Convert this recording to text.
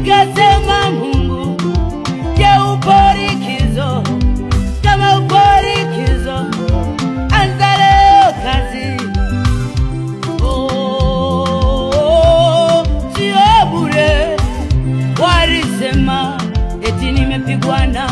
nikasema Mungu, je, upo likizo? Kama upo likizo, anza leo kazi. Sio bure walisema eti nimepigwa na